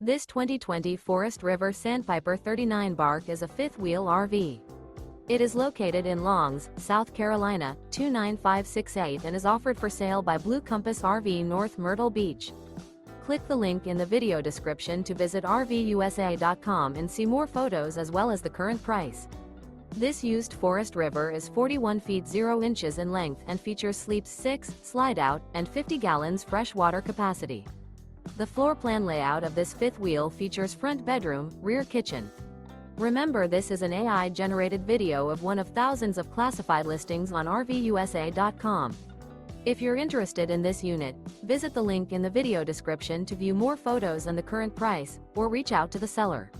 This 2020 Forest River Sandpiper 39 bark is a fifth-wheel RV. It is located in Longs, South Carolina, 29568 and is offered for sale by Blue Compass RV North Myrtle Beach. Click the link in the video description to visit RVUSA.com and see more photos as well as the current price. This used Forest River is 41 feet 0 inches in length and features sleeps 6, slide-out, and 50 gallons fresh water capacity. The floor plan layout of this fifth wheel features front bedroom, rear kitchen. Remember, this is an AI-generated video of one of thousands of classified listings on RVUSA.com. If you're interested in this unit, visit the link in the video description to view more photos and the current price, or reach out to the seller.